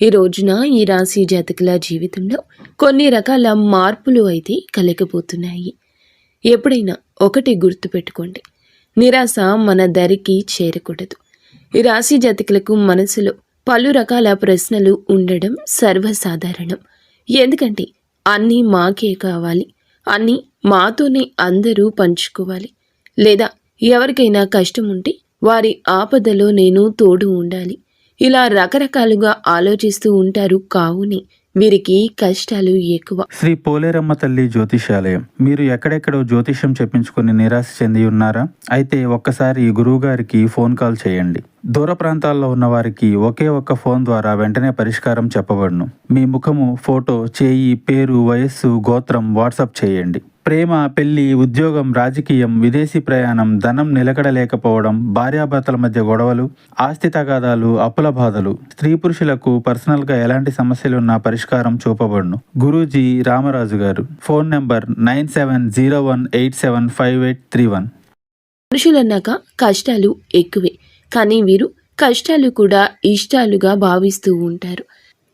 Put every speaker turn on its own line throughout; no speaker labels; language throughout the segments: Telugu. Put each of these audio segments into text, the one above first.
ఈ రోజున ఈ రాశి జాతకుల జీవితంలో కొన్ని రకాల మార్పులు అయితే కలగబోతున్నాయి. ఎప్పుడైనా ఒకటి గుర్తుపెట్టుకోండి, నిరాశ మన దరికి చేరకూడదు. ఈ రాశి జాతకులకు మనసులో పలు రకాల ప్రశ్నలు ఉండడం సర్వసాధారణం. ఎందుకంటే అన్నీ మాకే కావాలి, అన్నీ మాతోనే అందరూ పంచుకోవాలి, లేదా ఎవరికైనా కష్టం ఉంటే వారి ఆపదలో నేను తోడు ఉండాలి, ఇలా రకరకాలుగా ఆలోచిస్తూ ఉంటారు. కావునే వీరికి కష్టాలు ఎక్కువ.
శ్రీ పోలేరమ్మ తల్లి జ్యోతిషాలయం. మీరు ఎక్కడెక్కడో జ్యోతిష్యం చెప్పించుకుని నిరాశ చెంది ఉన్నారా? అయితే ఒక్కసారి గురువు గారికి ఫోన్ కాల్ చేయండి. దూర ప్రాంతాల్లో ఉన్న వారికి ఒకే ఒక్క ఫోన్ ద్వారా వెంటనే పరిష్కారం చెప్పబడును. మీ ముఖము, ఫోటో, చేయి, పేరు, వయస్సు, గోత్రం వాట్సాప్ చేయండి. ప్రేమ, పెళ్లి, ఉద్యోగం, రాజకీయం, విదేశీ ప్రయాణం, ధనం నిలకడలేకపోవడం, భార్యాభర్తల మధ్య గొడవలు, ఆస్తి తగాదాలు, అప్పుల బాధలు, స్త్రీ పురుషులకు పర్సనల్గా ఎలాంటి సమస్యలున్నా పరిష్కారం చూపబడును. గురూజీ రామరాజు గారు. Phone number 9701875831.
పురుషులన్నాక కష్టాలు ఎక్కువే, కానీ వీరు కష్టాలు కూడా ఇష్టాలుగా భావిస్తూ ఉంటారు.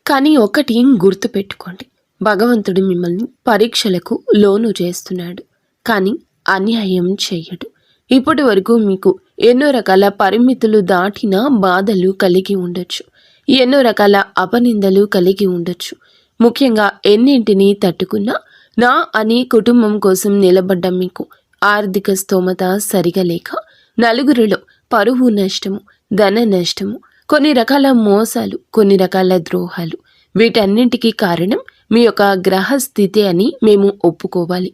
కానీ ఒకటి గుర్తుపెట్టుకోండి, భగవంతుడు మిమ్మల్ని పరీక్షలకు లోను చేస్తున్నాడు, కానీ అన్యాయం చెయ్యడు. ఇప్పటి వరకు మీకు ఎన్నో రకాల పరిమితులు దాటిన బాధలు కలిగి ఉండొచ్చు, ఎన్నో రకాల అపనిందలు కలిగి ఉండొచ్చు. ముఖ్యంగా ఎన్నింటినీ తట్టుకున్నా నా అని కుటుంబం కోసం నిలబడ్డ మీకు ఆర్థిక స్తోమత సరిగా లేక నలుగురిలో పరువు నష్టము, ధన నష్టము, కొన్ని రకాల మోసాలు, కొన్ని రకాల ద్రోహాలు, వీటన్నింటికీ కారణం మీ యొక్క గ్రహస్థితి అని మేము ఒప్పుకోవాలి.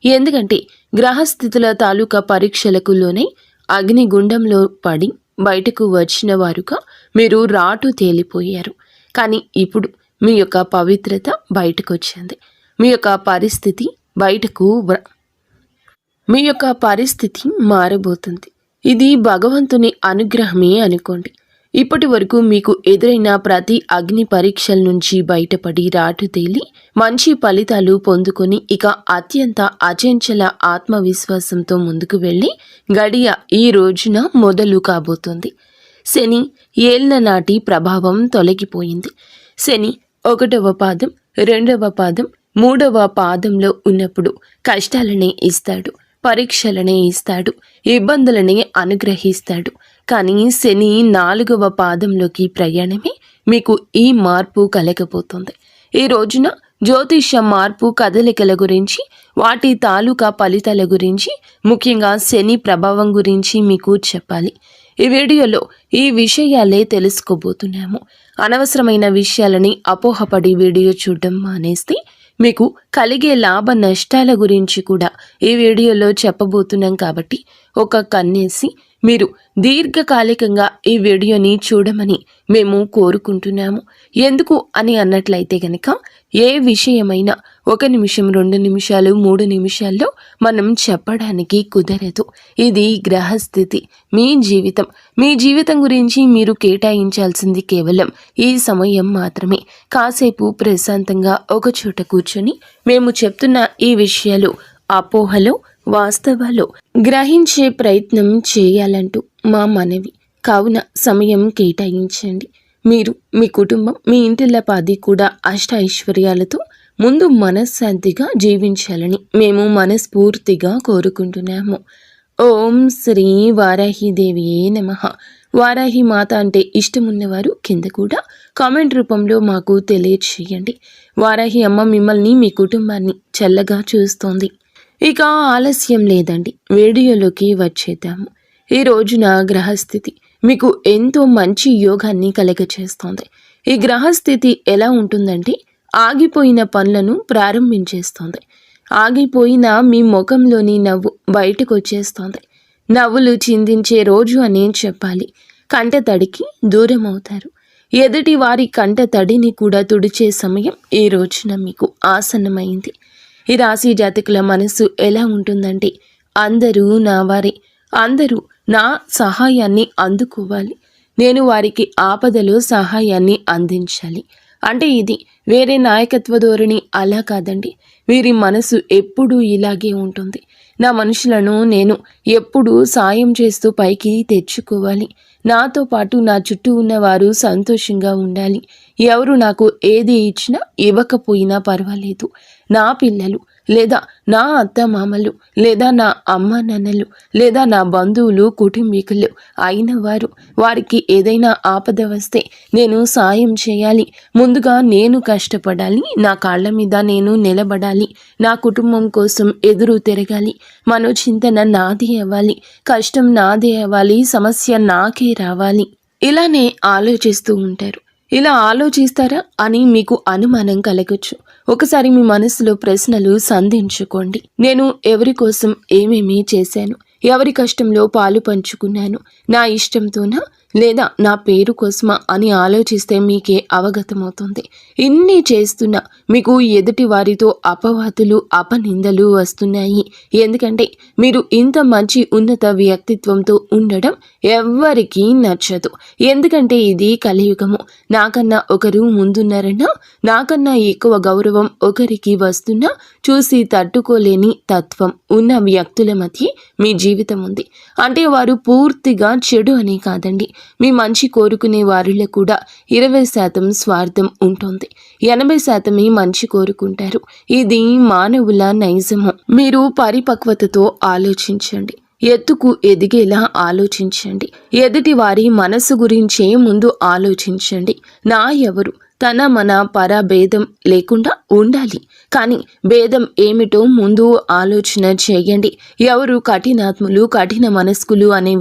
ఎందుకంటే గ్రహస్థితుల తాలూకా పరీక్షలకు లోనై అగ్నిగుండంలో పడి బయటకు వచ్చిన వారుగా మీరు రాటు తేలిపోయారు. కానీ ఇప్పుడు మీ యొక్క పవిత్రత బయటకు వచ్చింది. మీ యొక్క పరిస్థితి మారబోతుంది. ఇది భగవంతుని అనుగ్రహమే అనుకోండి. ఇప్పటి వరకు మీకు ఎదురైన ప్రతి అగ్ని పరీక్షల నుంచి బయటపడి రాటు తేలి మంచి ఫలితాలు పొందుకొని ఇక అత్యంత అచంచల ఆత్మవిశ్వాసంతో ముందుకు వెళ్ళి గడియ ఈ రోజున మొదలు కాబోతుంది. శని ఏళ్ల నాటి ప్రభావం తొలగిపోయింది. శని 1వ పాదం, 2వ పాదం, 3వ పాదంలో ఉన్నప్పుడు కష్టాలనే ఇస్తాడు, పరీక్షలనే ఇస్తాడు, ఇబ్బందులనే అనుగ్రహిస్తాడు. కానీ శని 4వ పాదంలోకి ప్రయాణమే మీకు ఈ మార్పు కలగబోతుంది. ఈ రోజున జ్యోతిష మార్పు కదలికల గురించి, వాటి తాలూకా ఫలితాల గురించి, ముఖ్యంగా శని ప్రభావం గురించి మీకు చెప్పాలి. ఈ వీడియోలో ఈ విషయాలే తెలుసుకోబోతున్నాము. అనవసరమైన విషయాలని అపోహపడి వీడియో చూడడం మానేస్తే మీకు కలిగే లాభ నష్టాల గురించి కూడా ఈ వీడియోలో చెప్పబోతున్నాం. కాబట్టి ఒక కన్నేసి మీరు దీర్ఘకాలికంగా ఈ వీడియోని చూడమని మేము కోరుకుంటున్నాము. ఎందుకు అని అన్నట్లయితే గనక ఏ విషయమైనా 1 నిమిషం, 2 నిమిషాలు, 3 నిమిషాల్లో మనం చెప్పడానికి కుదరదు. ఇది గ్రహస్థితి. మీ జీవితం గురించి మీరు కేటాయించాల్సింది కేవలం ఈ సమయం మాత్రమే. కాసేపు ప్రశాంతంగా ఒక చోట కూర్చొని మేము చెప్తున్న ఈ విషయాలు అపోహలో వాస్తవాలు గ్రహించే ప్రయత్నం చేయాలంటూ మా మనవి. కావున సమయం కేటాయించండి. మీరు, మీ కుటుంబం, మీ ఇంటిల్లపాది కూడా అష్ట ఐశ్వర్యాలతో ముందు మనశ్శాంతిగా జీవించాలని మేము మనస్ఫూర్తిగా కోరుకుంటున్నాము. ఓం శ్రీ వారాహిదేవియే నమః. వారాహి మాత అంటే ఇష్టమున్నవారు కింద కూడా కామెంట్ రూపంలో మాకు తెలియచేయండి. వారాహి అమ్మ మిమ్మల్ని, మీ కుటుంబాన్ని చల్లగా చూస్తోంది. ఇక ఆలస్యం లేదండి, వీడియోలోకి వచ్చేద్దాము. ఈ రోజున గ్రహస్థితి మీకు ఎంతో మంచి యోగాన్ని కలగచేస్తోంది. ఈ గ్రహస్థితి ఎలా ఉంటుందంటే ఆగిపోయిన పనులను ప్రారంభించేస్తోంది. ఆగిపోయిన మీ ముఖంలోని నవ్వు బయటకు వచ్చేస్తోంది. నవ్వులు చిందించే రోజు అనే చెప్పాలి. కంట తడికి దూరం అవుతారు. ఎదుటి వారి కంట తడిని కూడా తుడిచే సమయం ఈ రోజున మీకు ఆసన్నమైంది. ఈ రాశి జాతకుల మనసు ఎలా ఉంటుందంటే అందరూ నా వారే, అందరూ నా సహాయాన్ని అందుకోవాలి, నేను వారికి ఆపదలో సహాయాన్ని అందించాలి. అంటే ఇది వేరే నాయకత్వ ధోరణి అలా కాదండి. వీరి మనసు ఎప్పుడూ ఇలాగే ఉంటుంది. నా మనుషులను నేను ఎప్పుడూ సాయం చేస్తూ పైకి తెచ్చుకోవాలి, నాతో పాటు నా చుట్టూ ఉన్నవారు సంతోషంగా ఉండాలి. ఎవరు నాకు ఏది ఇచ్చినా ఇవ్వకపోయినా పర్వాలేదు. నా పిల్లలు లేదా నా అత్తమామలు లేదా నా అమ్మ నాన్నలు లేదా నా బంధువులు కుటుంబీకులు అయిన వారికి ఏదైనా ఆపద వస్తే నేను సాయం చేయాలి. ముందుగా నేను కష్టపడాలి. నా కాళ్ళ మీద నేను నిలబడాలి. నా కుటుంబం కోసం ఎదురు తిరగాలి. మనోచింతన నాది అవ్వాలి. కష్టం నాదే అవ్వాలి. సమస్య నాకే రావాలి. ఇలానే ఆలోచిస్తూ ఉంటారు. ఇలా ఆలోచిస్తారా అని మీకు అనుమానం కలగచ్చు. ఒకసారి మీ మనసులో ప్రశ్నలు సంధించుకోండి. నేను ఎవరి కోసం ఏమేమి చేశాను? ఎవరి కష్టంలో పాలు పంచుకున్నాను? నా ఇష్టంతోనా లేదా నా పేరు కోసమా అని ఆలోచిస్తే మీకే అవగతమవుతుంది. ఇన్ని చేస్తున్నా మీకు ఎదుటి వారితో అపవాదులు అపనిందలు వస్తున్నాయి. ఎందుకంటే మీరు ఇంత మంచి ఉన్నత వ్యక్తిత్వంతో ఉండడం ఎవ్వరికీ నచ్చదు. ఎందుకంటే ఇది కలియుగము. నాకన్నా ఒకరు ముందున్నారన్నా నాకన్నా ఎక్కువ గౌరవం ఒకరికి వస్తున్నా చూసి తట్టుకోలేని తత్వం ఉన్న వ్యక్తుల మధ్య మీ జీవితం ఉంది. అంటే వారు పూర్తిగా చెడు అని కాదండి. మీ మంచి కోరుకునే వారిలో కూడా 20% స్వార్థం ఉంటుంది. 80% మంచి కోరుకుంటారు. ఇది మానవుల నైజము. మీరు పరిపక్వతతో ఆలోచించండి. ఎత్తుకు ఎదిగేలా ఆలోచించండి. ఎదుటి వారి మనసు గురించే ముందు ఆలోచించండి. నా ఎవరు తన మన పర భేదం లేకుండా ఉండాలి. కానీ భేదం ఏమిటో ముందు ఆలోచన చేయండి. ఎవరు కఠినాత్ములు కఠిన మనస్కులు అనే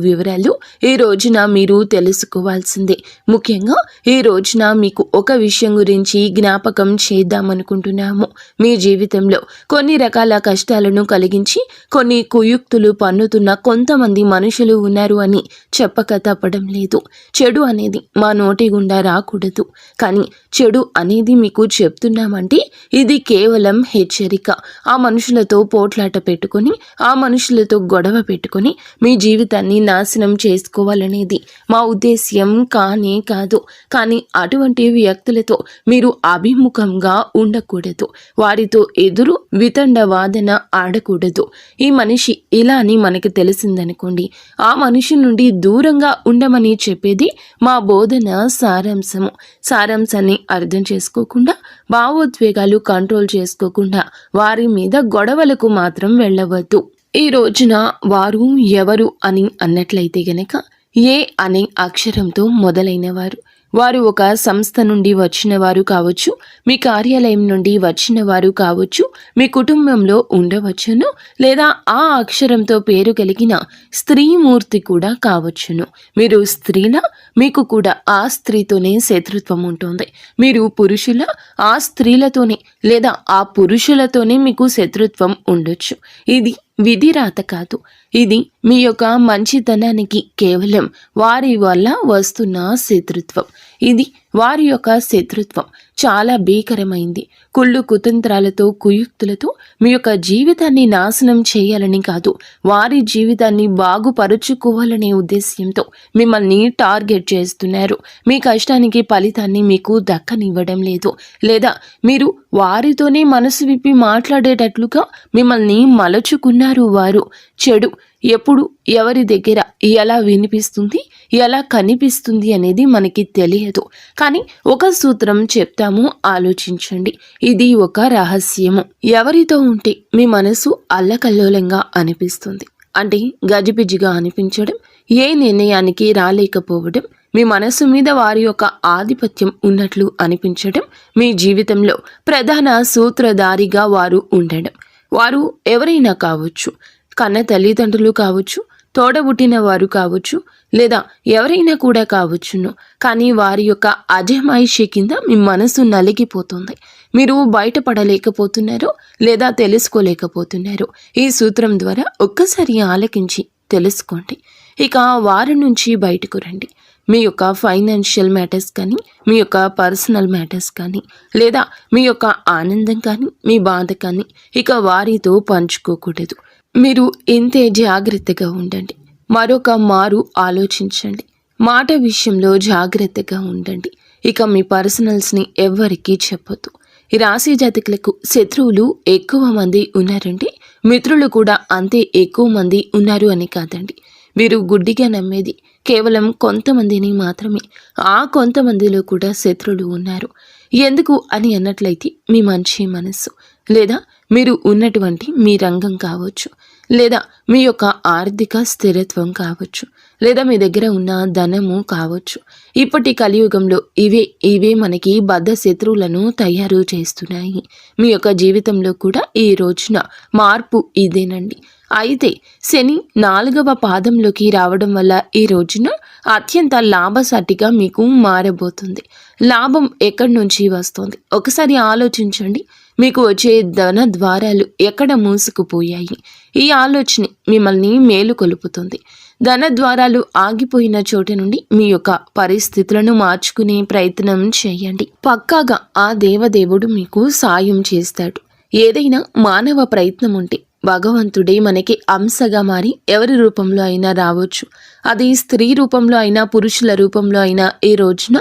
వివరాలు ఈ రోజున మీరు తెలుసుకోవాల్సిందే. ముఖ్యంగా ఈ రోజున మీకు ఒక విషయం గురించి జ్ఞాపకం చేద్దామనుకుంటున్నాము. మీ జీవితంలో కొన్ని రకాల కష్టాలను కలిగించి కొన్ని కుయుక్తులు పన్నుతున్న కొంతమంది మనుషులు ఉన్నారు అని చెప్పక తప్పడం లేదు. చెడు అనేది మా నోటి గుండా రాకూడదు. కానీ చెడు అనేది మీకు చెప్తున్నామంటే ఇది కేవలం హెచ్చరిక. ఆ మనుషులతో పోట్లాట పెట్టుకొని ఆ మనుషులతో గొడవ పెట్టుకొని మీ జీవితాన్ని నాశనం చేసుకోవాలనేది మా ఉద్దేశ్యం కానే కాదు. కానీ అటువంటి వ్యక్తులతో మీరు అభిముఖంగా ఉండకూడదు. వారితో ఎదురు వితండ వాదన ఆడకూడదు. ఈ మనిషి ఇలా అని మనకు తెలిసిందనుకోండి, ఆ మనిషి నుండి దూరంగా ఉండమని చెప్పేది మా బోధన సారాంశాన్ని అర్థం చేసుకోకుండా భావోద్వేగాలు కంట్రోల్ చేసుకోకుండా వారి మీద గొడవలకు మాత్రం వెళ్ళవద్దు. ఈ రోజున వారు ఎవరు అని అన్నట్లయితే గనక ఏ అనే అక్షరంతో మొదలైన వారు ఒక సంస్థ నుండి వచ్చిన వారు కావచ్చు, మీ కార్యాలయం నుండి వచ్చిన వారు కావచ్చు, మీ కుటుంబంలో ఉండవచ్చును, లేదా ఆ అక్షరంతో పేరు కలిగిన స్త్రీమూర్తి కూడా కావచ్చును. మీరు స్త్రీలా మీకు కూడా ఆ స్త్రీతోనే శత్రుత్వం ఉంటుంది. మీరు పురుషుల ఆ స్త్రీలతోనే లేదా ఆ పురుషులతోనే మీకు శత్రుత్వం ఉండొచ్చు. ఇది విధిరాత కాదు. ఇది మీ యొక్క మంచితనానికి కేవలం వారి వల్ల వస్తున్న శత్రుత్వం. ఇది వారి యొక్క శత్రుత్వం చాలా భీకరమైంది. కుళ్ళు కుతంత్రాలతో కుయుక్తులతో మీ యొక్క జీవితాన్ని నాశనం చేయాలని కాదు, వారి జీవితాన్ని బాగుపరుచుకోవాలనే ఉద్దేశ్యంతో మిమ్మల్ని టార్గెట్ చేస్తున్నారు. మీ కష్టానికి ఫలితాన్ని మీకు దక్కనివ్వడం లేదు. లేదా మీరు వారితోనే మనసు విప్పి మాట్లాడేటట్లుగా మిమ్మల్ని మలచుకున్నారు. వారు చెడు ఎప్పుడు ఎవరి దగ్గర ఎలా వినిపిస్తుంది ఎలా కనిపిస్తుంది అనేది మనకి తెలియదు. కానీ ఒక సూత్రం చెప్తాము, ఆలోచించండి. ఇది ఒక రహస్యము. ఎవరితో ఉంటే మీ మనసు అల్లకల్లోలంగా అనిపిస్తుంది అంటే గజిబిజిగా అనిపించడం, ఏ నిర్ణయానికి రాలేకపోవడం, మీ మనసు మీద వారి యొక్క ఆధిపత్యం ఉన్నట్లు అనిపించడం, మీ జీవితంలో ప్రధాన సూత్రధారిగా వారు ఉండడం. వారు ఎవరైనా కావచ్చు, కన్న తల్లిదండ్రులు కావచ్చు, తోడబుట్టిన వారు కావచ్చు, లేదా ఎవరైనా కూడా కావచ్చును. కానీ వారి యొక్క అజమాయిషి కింద మీ మనసు నలిగిపోతుంది. మీరు బయటపడలేకపోతున్నారు లేదా తెలుసుకోలేకపోతున్నారు. ఈ సూత్రం ద్వారా ఒక్కసారి ఆలకించి తెలుసుకోండి. ఇక వారి నుంచి బయటకు రండి. మీ యొక్క ఫైనాన్షియల్ మ్యాటర్స్ కానీ, మీ యొక్క పర్సనల్ మ్యాటర్స్ కానీ, లేదా మీ యొక్క ఆనందం కానీ, మీ బాధ కానీ ఇక వారితో పంచుకోకూడదు. మీరు ఇంతే జాగ్రత్తగా ఉండండి. మరొక మారు ఆలోచించండి. మాట విషయంలో జాగ్రత్తగా ఉండండి. ఇక మీ పర్సనల్స్ని ఎవ్వరికీ చెప్పొద్దు. ఈ రాశి జాతకులకు శత్రువులు ఎక్కువ మంది ఉన్నారండి, మిత్రులు కూడా అంతే ఎక్కువ మంది ఉన్నారు అని కాదండి. వీరు గుడ్డిగా నమ్మేది కేవలం కొంతమందిని మాత్రమే. ఆ కొంతమందిలో కూడా శత్రువులు ఉన్నారు. ఎందుకు అని అన్నట్లయితే మీ మంచి మనస్సు, లేదా మీరు ఉన్నటువంటి మీ రంగం కావచ్చు, లేదా మీ యొక్క ఆర్థిక స్థిరత్వం కావచ్చు, లేదా మీ దగ్గర ఉన్న ధనము కావచ్చు. ఇప్పటి కలియుగంలో ఇవే మనకి బద్ధ శత్రువులను తయారు చేస్తున్నాయి. మీ యొక్క జీవితంలో కూడా ఈ రోజున మార్పు ఇదేనండి. అయితే శని 4వ పాదంలోకి రావడం వల్ల ఈ రోజున అత్యంత లాభసాటిగా మీకు మారబోతుంది. లాభం ఎక్కడి నుంచి వస్తుంది ఒకసారి ఆలోచించండి. మీకు వచ్చే ధన ద్వారాలు ఎక్కడ మూసుకుపోయాయి? ఈ ఆలోచన మిమ్మల్ని మేలుకొలుపుతుంది. ధన ద్వారాలు ఆగిపోయిన చోట నుండి మీ యొక్క పరిస్థితులను మార్చుకునే ప్రయత్నం చేయండి. పక్కాగా ఆ దేవదేవుడు మీకు సాయం చేస్తాడు. ఏదైనా మానవ ప్రయత్నం ఉంటే భగవంతుడే మనకి అంశగా మారి ఎవరి రూపంలో అయినా రావచ్చు. అది స్త్రీ రూపంలో అయినా, పురుషుల రూపంలో అయినా, ఈ రోజున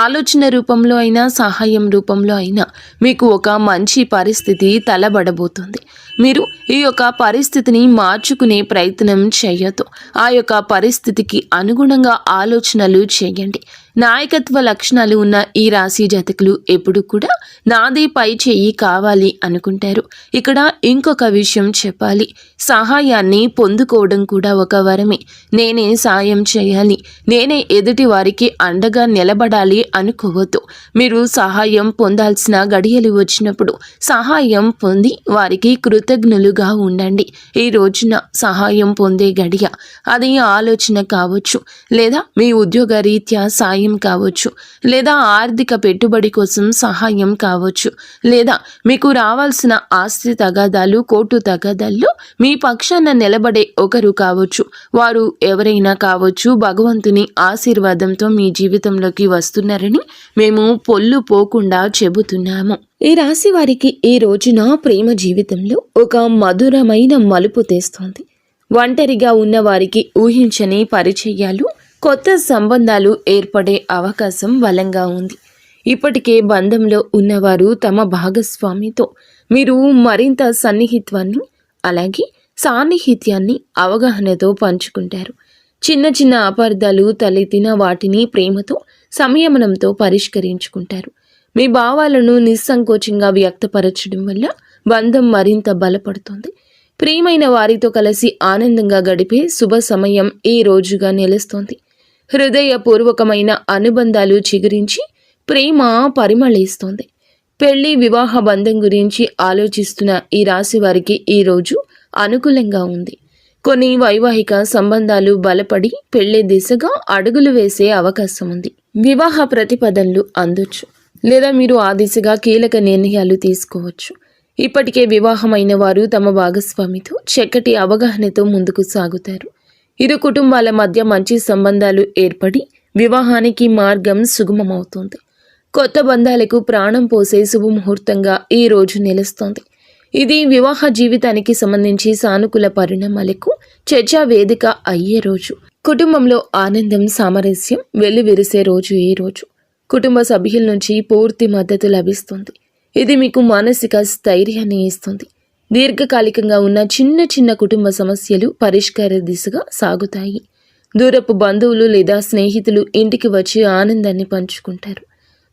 ఆలోచన రూపంలో అయినా, సహాయం రూపంలో అయినా మీకు ఒక మంచి పరిస్థితి తలబడబోతుంది. మీరు ఈ యొక్క పరిస్థితిని మార్చుకునే ప్రయత్నం చేయొద్దు. ఆ యొక్క పరిస్థితికి అనుగుణంగా ఆలోచనలు చేయండి. నాయకత్వ లక్షణాలు ఉన్న ఈ రాశి జాతకులు ఎప్పుడు కూడా నాదే పై చేయి కావాలి అనుకుంటారు. ఇక్కడ ఇంకొక విషయం చెప్పాలి. సహాయాన్ని పొందుకోవడం కూడా ఒక వరమే. నేనే సాయం చేయాలి, నేనే ఎదుటి వారికి అండగా నిలబడాలి అనుకోవద్దు. మీరు సహాయం పొందాల్సిన గడియలు వచ్చినప్పుడు సహాయం పొంది వారికి కృతజ్ఞులుగా ఉండండి. ఈ రోజున సహాయం పొందే గడియ. అది ఆలోచన కావచ్చు, లేదా మీ ఉద్యోగ రీత్యా సాయం కావచ్చు, లేదా ఆర్థిక పెట్టుబడి కోసం సహాయం కావచ్చు, లేదా మీకు రావాల్సిన ఆస్తి తగాదాలు, కోర్టు తగాదాల్లో మీ పక్షాన నిలబడే ఒకరు కావచ్చు. వారు ఎవరైనా కావచ్చు. భగవంతుని ఆశీర్వాదంతో మీ జీవితంలోకి వస్తున్నారని మేము పొల్లు పోకుండా చెబుతున్నాము. ఈ రాశి వారికి ఈ రోజున ప్రేమ జీవితంలో ఒక మధురమైన మలుపు తెస్తోంది. ఒంటరిగా ఉన్న వారికి ఊహించని పరిచయాలు, కొత్త సంబంధాలు ఏర్పడే అవకాశం బలంగా ఉంది. ఇప్పటికే బంధంలో ఉన్నవారు తమ భాగస్వామితో మీరు మరింత సన్నిహిత్వాన్ని, అలాగే సాన్నిహిత్యాన్ని, అవగాహనతో పంచుకుంటారు. చిన్న చిన్న అపార్థాలు తలెత్తిన వాటిని ప్రేమతో, సంయమనంతో పరిష్కరించుకుంటారు. మీ భావాలను నిస్సంకోచంగా వ్యక్తపరచడం వల్ల బంధం మరింత బలపడుతుంది. ప్రియమైన వారితో కలిసి ఆనందంగా గడిపే శుభ సమయం ఈ రోజుగా నిలుస్తోంది. హృదయపూర్వకమైన అనుబంధాలు చిగురించి ప్రేమ పరిమళిస్తోంది. పెళ్లి, వివాహ బంధం గురించి ఆలోచిస్తున్న ఈ రాశి వారికి ఈ రోజు అనుకూలంగా ఉంది. కొన్ని వైవాహిక సంబంధాలు బలపడి పెళ్లి దిశగా అడుగులు వేసే అవకాశం ఉంది. వివాహ ప్రతిపాదనలు అందొచ్చు, లేదా మీరు ఆ దిశగా కీలక నిర్ణయాలు తీసుకోవచ్చు. ఇప్పటికే వివాహమైన వారు తమ భాగస్వామితో చక్కటి అవగాహనతో ముందుకు సాగుతారు. ఇరు కుటుంబాల మధ్య మంచి సంబంధాలు ఏర్పడి వివాహానికి మార్గం సుగమమవుతుంది. కొత్త బంధాలకు ప్రాణం పోసే శుభముహూర్తంగా ఈ రోజు నిలుస్తోంది. ఇది వివాహ జీవితానికి సంబంధించి సానుకూల పరిణామాలకు చర్చా వేదిక అయ్యే రోజు. కుటుంబంలో ఆనందం, సామరస్యం వెల్లివిరిసే రోజు ఈ రోజు. కుటుంబ సభ్యుల నుంచి పూర్తి మద్దతు లభిస్తుంది. ఇది మీకు మానసిక స్థైర్యాన్ని ఇస్తుంది. దీర్ఘకాలికంగా ఉన్న చిన్న చిన్న కుటుంబ సమస్యలు పరిష్కార దిశగా సాగుతాయి. దూరపు బంధువులు లేదా స్నేహితులు ఇంటికి వచ్చి ఆనందాన్ని పంచుకుంటారు.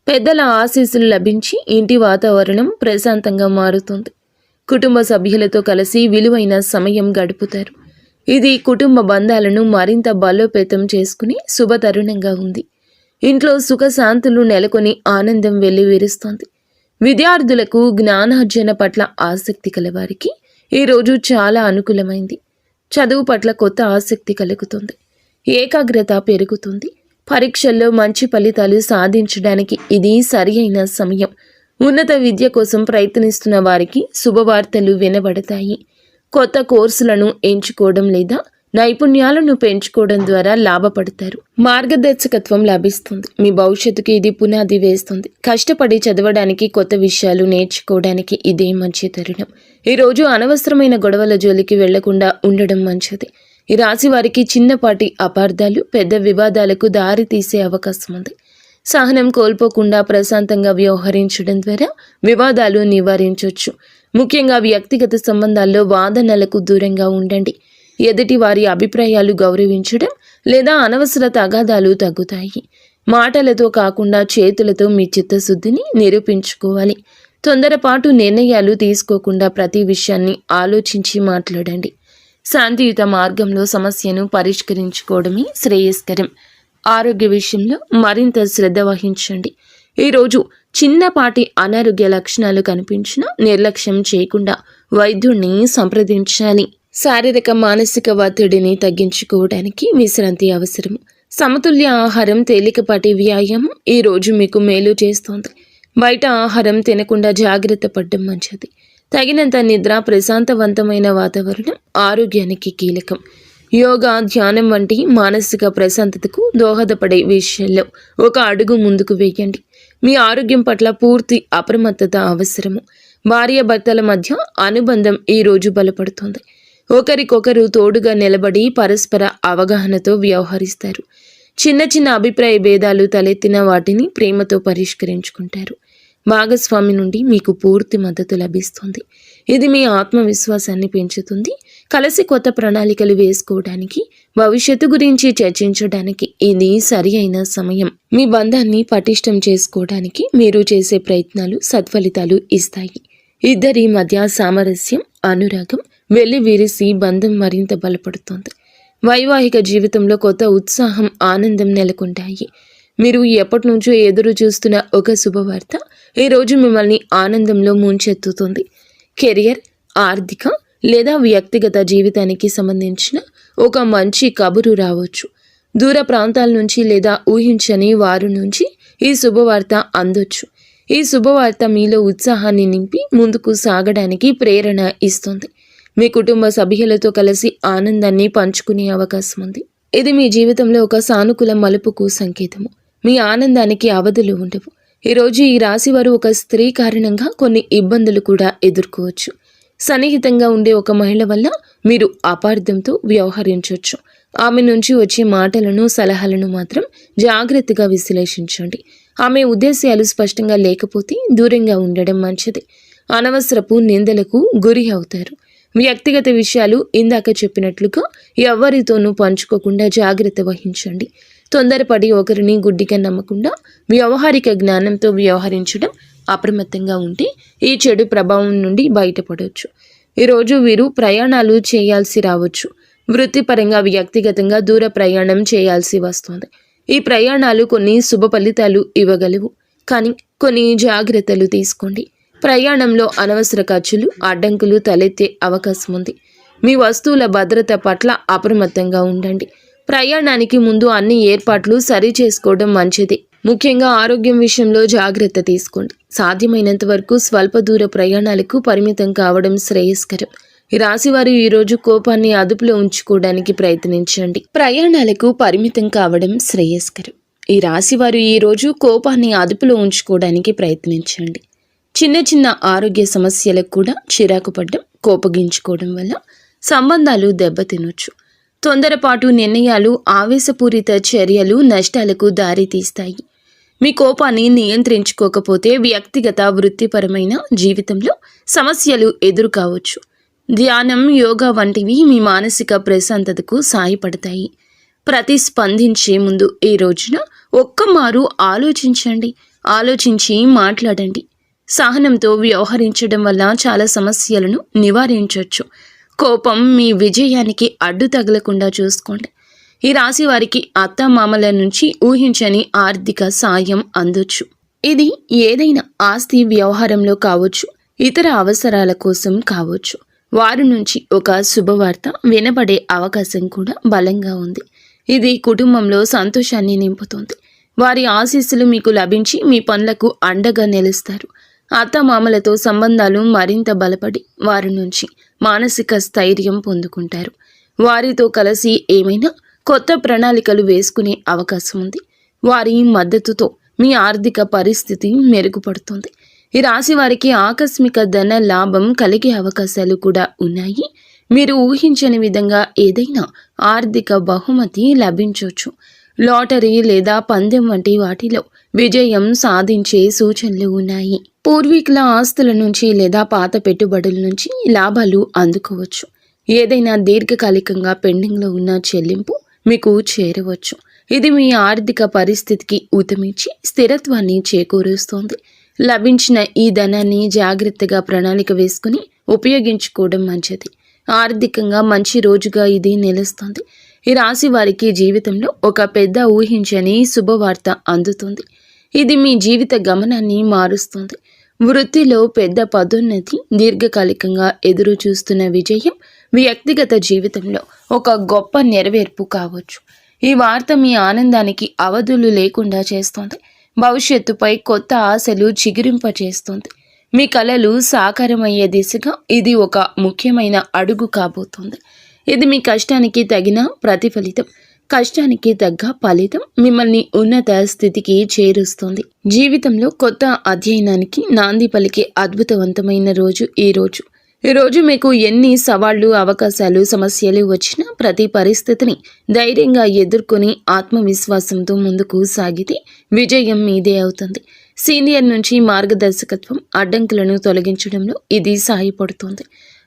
పెద్దల ఆశీస్సులు లభించి ఇంటి వాతావరణం ప్రశాంతంగా మారుతుంది. కుటుంబ సభ్యులతో కలిసి విలువైన సమయం గడుపుతారు. ఇది కుటుంబ బంధాలను మరింత బలోపేతం చేసుకుని శుభతరుణంగా ఉంది. ఇంట్లో సుఖశాంతులు నెలకొని ఆనందం వెల్లివిరుస్తోంది. విద్యార్థులకు జ్ఞానార్జన పట్ల ఆసక్తి కలవారికి ఈరోజు చాలా అనుకూలమైంది. చదువు పట్ల కొత్త ఆసక్తి కలుగుతుంది. ఏకాగ్రత పెరుగుతుంది. పరీక్షల్లో మంచి ఫలితాలు సాధించడానికి ఇది సరి అయిన సమయం. ఉన్నత విద్య కోసం ప్రయత్నిస్తున్న వారికి శుభవార్తలు వినబడతాయి. కొత్త కోర్సులను ఎంచుకోవడం లేదా నైపుణ్యాలను పెంచుకోవడం ద్వారా లాభపడతారు. మార్గదర్శకత్వం లభిస్తుంది. మీ భవిష్యత్తుకి ఇది పునాది వేస్తుంది. కష్టపడి చదవడానికి, కొత్త విషయాలు నేర్చుకోవడానికి ఇదే మంచి తరుణం. ఈరోజు అనవసరమైన గొడవల జోలికి వెళ్లకుండా ఉండడం మంచిది. ఈ రాశి వారికి చిన్నపాటి అపార్థాలు పెద్ద వివాదాలకు దారి తీసే అవకాశం ఉంది. సహనం కోల్పోకుండా ప్రశాంతంగా వ్యవహరించడం ద్వారా వివాదాలు నివారించవచ్చు. ముఖ్యంగా వ్యక్తిగత సంబంధాల్లో వాదనలకు దూరంగా ఉండండి. ఎదుటి వారి అభిప్రాయాలు గౌరవించడం లేదా అనవసర తగాదాలు తగ్గుతాయి. మాటలతో కాకుండా చేతులతో మీ చిత్తశుద్ధిని నిరూపించుకోవాలి. తొందరపాటు నిర్ణయాలు తీసుకోకుండా ప్రతి విషయాన్ని ఆలోచించి మాట్లాడండి. శాంతియుత మార్గంలో సమస్యను పరిష్కరించుకోవడమే శ్రేయస్కరం. ఆరోగ్య విషయంలో మరింత శ్రద్ధ వహించండి. ఈరోజు చిన్నపాటి అనారోగ్య లక్షణాలు కనిపించినా నిర్లక్ష్యం చేయకుండా వైద్యుడిని సంప్రదించాలి. శారీరక మానసిక ఒత్తిడిని తగ్గించుకోవడానికి విశ్రాంతి అవసరం. సమతుల్య ఆహారం, తేలికపాటి వ్యాయామం ఈరోజు మీకు మేలు చేస్తోంది. బయట ఆహారం తినకుండా జాగ్రత్త పడడం మంచిది. తగినంత నిద్ర, ప్రశాంతవంతమైన వాతావరణం ఆరోగ్యానికి కీలకం. యోగా, ధ్యానం వంటి మానసిక ప్రశాంతతకు దోహదపడే విషయాల్లో ఒక అడుగు ముందుకు వేయండి. మీ ఆరోగ్యం పట్ల పూర్తి అప్రమత్తత అవసరము. భార్యాభర్తల మధ్య అనుబంధం ఈరోజు బలపడుతోంది. ఒకరికొకరు తోడుగా నిలబడి పరస్పర అవగాహనతో వ్యవహరిస్తారు. చిన్న చిన్న అభిప్రాయ భేదాలు తలెత్తిన వాటిని ప్రేమతో పరిష్కరించుకుంటారు. భాగస్వామి నుండి మీకు పూర్తి మద్దతు లభిస్తుంది. ఇది మీ ఆత్మవిశ్వాసాన్ని పెంచుతుంది. కలిసి కొత్త ప్రణాళికలు వేసుకోవడానికి, భవిష్యత్తు గురించి చర్చించడానికి ఇది సరి అయిన సమయం. మీ బంధాన్ని పటిష్టం చేసుకోవడానికి మీరు చేసే ప్రయత్నాలు సత్ఫలితాలు ఇస్తాయి. ఇద్దరి మధ్య సామరస్యం, అనురాగం వెల్లివిరిసి బంధం మరింత బలపడుతోంది. వైవాహిక జీవితంలో కొత్త ఉత్సాహం, ఆనందం నెలకొంటాయి. మీరు ఎప్పటి నుంచో ఎదురు చూస్తున్న ఒక శుభవార్త ఈరోజు మిమ్మల్ని ఆనందంలో ముంచెత్తుతుంది. కెరియర్, ఆర్థిక లేదా వ్యక్తిగత జీవితానికి సంబంధించిన ఒక మంచి కబురు రావచ్చు. దూర ప్రాంతాల నుంచి లేదా ఊహించని వారి నుంచి ఈ శుభవార్త అందొచ్చు. ఈ శుభవార్త మీలో ఉత్సాహాన్ని నింపి ముందుకు సాగడానికి ప్రేరణ ఇస్తుంది. మీ కుటుంబ సభ్యులతో కలిసి ఆనందాన్ని పంచుకునే అవకాశం ఉంది. ఇది మీ జీవితంలో ఒక సానుకూల మలుపుకు సంకేతము. మీ ఆనందానికి అవధులు ఉండవు. ఈరోజు ఈ రాశి వారు ఒక స్త్రీ కారణంగా కొన్ని ఇబ్బందులు కూడా ఎదుర్కోవచ్చు. సన్నిహితంగా ఉండే ఒక మహిళ వల్ల మీరు అపార్థంతో వ్యవహరించవచ్చు. ఆమె నుంచి వచ్చే మాటలను, సలహాలను మాత్రం జాగ్రత్తగా విశ్లేషించండి. ఆమె ఉద్దేశాలు స్పష్టంగా లేకపోతే దూరంగా ఉండడం మంచిది. అనవసరపు నిందలకు గురి అవుతారు. వ్యక్తిగత విషయాలు ఇందాక చెప్పినట్లుగా ఎవరితోనూ పంచుకోకుండా జాగ్రత్త వహించండి. తొందరపడి ఒకరిని గుడ్డిగా నమ్మకుండా వ్యవహారిక జ్ఞానంతో వ్యవహరించడం, అప్రమత్తంగా ఉంటే ఈ చెడు ప్రభావం నుండి బయటపడవచ్చు. ఈరోజు వీరు ప్రయాణాలు చేయాల్సి రావచ్చు. వృత్తిపరంగా, వ్యక్తిగతంగా దూర ప్రయాణం చేయాల్సి వస్తుంది. ఈ ప్రయాణాలు కొన్ని శుభ ఫలితాలు ఇవ్వగలవు, కానీ కొన్ని జాగ్రత్తలు తీసుకోండి. ప్రయాణంలో అనవసర ఖర్చులు, అడ్డంకులు తలెత్తే అవకాశం ఉంది. మీ వస్తువుల భద్రత పట్ల అప్రమత్తంగా ఉండండి. ప్రయాణానికి ముందు అన్ని ఏర్పాట్లు సరి చేసుకోవడం మంచిది. ముఖ్యంగా ఆరోగ్యం విషయంలో జాగ్రత్త తీసుకోండి. సాధ్యమైనంత వరకు స్వల్ప దూర ప్రయాణాలకు పరిమితం కావడం శ్రేయస్కరం. ఈ రాశివారు ఈరోజు కోపాన్ని అదుపులో ఉంచుకోవడానికి ప్రయత్నించండి. ప్రయాణాలకు పరిమితం కావడం శ్రేయస్కరం. ఈ రాశివారు ఈరోజు కోపాన్ని అదుపులో ఉంచుకోవడానికి ప్రయత్నించండి. చిన్న చిన్న ఆరోగ్య సమస్యలకు కూడా చిరాకు పడడం, కోపగించుకోవడం వల్ల సంబంధాలు దెబ్బతినొచ్చు. తొందరపాటు నిర్ణయాలు, ఆవేశపూరిత చర్యలు నష్టాలకు దారితీస్తాయి. మీ కోపాన్ని నియంత్రించుకోకపోతే వ్యక్తిగత, వృత్తిపరమైన జీవితంలో సమస్యలు ఎదురు కావచ్చు. ధ్యానం, యోగా వంటివి మీ మానసిక ప్రశాంతతకు సాయపడతాయి. ప్రతిస్పందించే ముందు ఈ రోజున ఒక్కమారు ఆలోచించండి. ఆలోచించి మాట్లాడండి. సహనంతో వ్యవహరించడం వల్ల చాలా సమస్యలను నివారించవచ్చు. కోపం మీ విజయానికి అడ్డు తగలకుండా చూసుకోండి. ఈ రాశి వారికి అత్తమామల నుంచి ఊహించని ఆర్థిక సాయం అందొచ్చు. ఇది ఏదైనా ఆస్తి వ్యవహారంలో కావచ్చు, ఇతర అవసరాల కోసం కావచ్చు. వారి నుంచి ఒక శుభవార్త వినబడే అవకాశం కూడా బలంగా ఉంది. ఇది కుటుంబంలో సంతోషాన్ని నింపుతుంది. వారి ఆశీస్సులు మీకు లభించి మీ పనులకు అండగా నిలుస్తారు. అత్తమామలతో సంబంధాలు మరింత బలపడి వారి నుంచి మానసిక స్థైర్యం పొందుకుంటారు. వారితో కలిసి ఏమైనా కొత్త ప్రణాళికలు వేసుకునే అవకాశం ఉంది. వారి మద్దతుతో మీ ఆర్థిక పరిస్థితి మెరుగుపడుతుంది. ఈ రాశి వారికి ఆకస్మిక ధన లాభం కలిగే అవకాశాలు కూడా ఉన్నాయి. మీరు ఊహించని విధంగా ఏదైనా ఆర్థిక బహుమతి లభించవచ్చు. లాటరీ లేదా పందెం వంటి వాటిలో విజయం సాధించే సూచనలు ఉన్నాయి. పూర్వీకుల ఆస్తుల నుంచి లేదా పాత పెట్టుబడుల నుంచి లాభాలు అందుకోవచ్చు. ఏదైనా దీర్ఘకాలికంగా పెండింగ్లో ఉన్న చెల్లింపు మీకు చేరవచ్చు. ఇది మీ ఆర్థిక పరిస్థితికి ఊతమిచ్చి స్థిరత్వాన్ని చేకూరుస్తోంది. లభించిన ఈ ధనాన్ని జాగ్రత్తగా ప్రణాళిక వేసుకుని ఉపయోగించుకోవడం మంచిది. ఆర్థికంగా మంచి రోజుగా ఇది నిలుస్తుంది. ఈ రాశి వారికి జీవితంలో ఒక పెద్ద ఊహించని శుభవార్త అందుతుంది. ఇది మీ జీవిత గమనాన్ని మారుస్తుంది. వృత్తిలో పెద్ద పదోన్నతి, దీర్ఘకాలికంగా ఎదురు చూస్తున్న విజయం, వ్యక్తిగత జీవితంలో ఒక గొప్ప నెరవేర్పు కావచ్చు. ఈ వార్త మీ ఆనందానికి అవధులు లేకుండా చేస్తోంది. భవిష్యత్తుపై కొత్త ఆశలు చిగురింపచేస్తుంది. మీ కలలు సాకారమయ్యే దిశగా ఇది ఒక ముఖ్యమైన అడుగు కాబోతోంది. ఇది మీ కష్టానికి తగిన ప్రతిఫలితం. కష్టానికి తగ్గ ఫలితం మిమ్మల్ని ఉన్నత స్థితికి చేరుస్తుంది. జీవితంలో కొత్త అధ్యయనానికి నాంది పలికే అద్భుతవంతమైన రోజు ఈ రోజు. ఈ రోజు మీకు ఎన్ని సవాళ్లు, అవకాశాలు, సమస్యలు వచ్చినా ప్రతి పరిస్థితిని ధైర్యంగా ఎదుర్కొని ఆత్మవిశ్వాసంతో ముందుకు సాగితే విజయం మీదే అవుతుంది. సీనియర్ నుంచి మార్గదర్శకత్వం, అడ్డంకులను తొలగించడంలో ఇది సహాయపడుతుంది.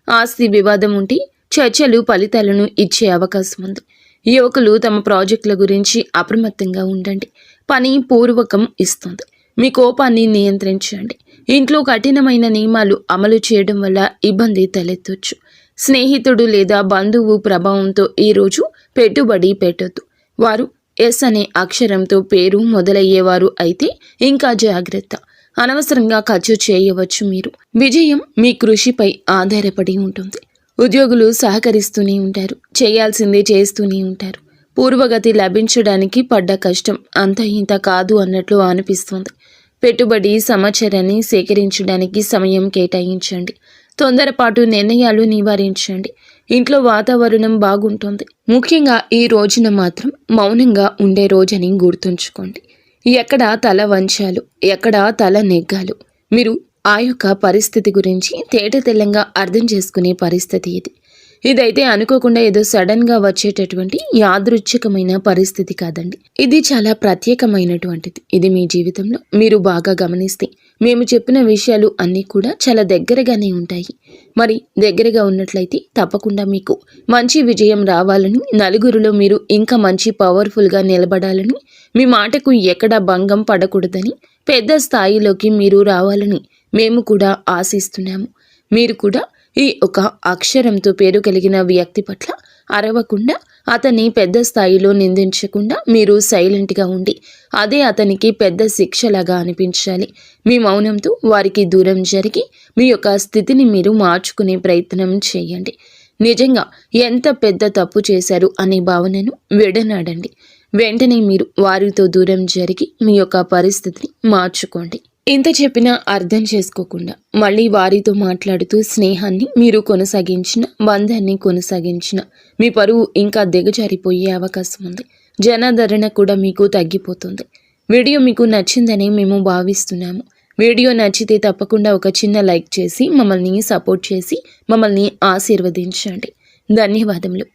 ఆస్తి వివాదం ఉంటే చర్చలు ఫలితాలను ఇచ్చే అవకాశం ఉంది. యువకులు తమ ప్రాజెక్టుల గురించి అప్రమత్తంగా ఉండండి. పని పూర్వకం ఇస్తుంది. మీ కోపాన్ని నియంత్రించండి. ఇంట్లో కఠినమైన నియమాలు అమలు చేయడం వల్ల ఇబ్బంది తలెత్తొచ్చు. స్నేహితుడు లేదా బంధువు ప్రభావంతో ఈరోజు పెట్టుబడి పెట్టొద్దు. వారు ఎస్ అనే అక్షరంతో పేరు మొదలయ్యేవారు అయితే ఇంకా జాగ్రత్త. అనవసరంగా ఖర్చు చేయవచ్చు. మీరు విజయం మీ కృషిపై ఆధారపడి ఉంటుంది. ఉద్యోగులు సహకరిస్తూనే ఉంటారు. చేయాల్సిందే చేస్తూనే ఉంటారు. పూర్వగతి లభించడానికి పడ్డ కష్టం అంత ఇంత కాదు అన్నట్లు అనిపిస్తుంది. పెట్టుబడి సమాచారాన్ని సేకరించడానికి సమయం కేటాయించండి. తొందరపాటు నిర్ణయాలు నివారించండి. ఇంట్లో వాతావరణం బాగుంటుంది. ముఖ్యంగా ఈ రోజున మాత్రం మౌనంగా ఉండే రోజని గుర్తుంచుకోండి. ఎక్కడ తల వంచాలు, ఎక్కడ తల నెగ్గాలు, మీరు ఆ యొక్క పరిస్థితి గురించి తేటతెల్లంగా అర్థం చేసుకునే పరిస్థితి ఇది. ఇదైతే అనుకోకుండా ఏదో సడన్గా వచ్చేటటువంటి యాదృచ్ఛికమైన పరిస్థితి కాదండి. ఇది చాలా ప్రత్యేకమైనటువంటిది. ఇది మీ జీవితంలో మీరు బాగా గమనిస్తే మేము చెప్పిన విషయాలు అన్నీ కూడా చాలా దగ్గరగానే ఉంటాయి. మరి దగ్గరగా ఉన్నట్లయితే తప్పకుండా మీకు మంచి విజయం రావాలని, నలుగురిలో మీరు ఇంకా మంచి పవర్ఫుల్గా నిలబడాలని, మీ మాటకు ఎక్కడా భంగం పడకూడదని, పెద్ద స్థాయిలోకి మీరు రావాలని మేము కూడా ఆశిస్తున్నాము. మీరు కూడా ఈ ఒక అక్షరంతో పేరు కలిగిన వ్యక్తి పట్ల అరవకుండా, అతన్ని పెద్ద స్థాయిలో నిందించకుండా మీరు సైలెంట్గా ఉండి అదే అతనికి పెద్ద శిక్షలాగా అనిపించాలి. మీ మౌనంతో వారికి దూరం జరిగి మీ యొక్క స్థితిని మీరు మార్చుకునే ప్రయత్నం చేయండి. నిజంగా ఎంత పెద్ద తప్పు చేశారు అనే భావనను విడనాడండి. వెంటనే మీరు వారితో దూరం జరిగి మీ యొక్క పరిస్థితిని మార్చుకోండి. ఇంత చెప్పినా అర్థం చేసుకోకుండా మళ్ళీ వారితో మాట్లాడుతూ స్నేహాన్ని మీరు కొనసాగించిన, బంధాన్ని కొనసాగించిన మీ పరువు ఇంకా దిగజారిపోయే అవకాశం ఉంది. జనాదరణ కూడా మీకు తగ్గిపోతుంది. వీడియో మీకు నచ్చిందని మేము భావిస్తున్నాము. వీడియో నచ్చితే తప్పకుండా ఒక చిన్న లైక్ చేసి మమ్మల్ని సపోర్ట్ చేసి మమ్మల్ని ఆశీర్వదించండి. ధన్యవాదములు.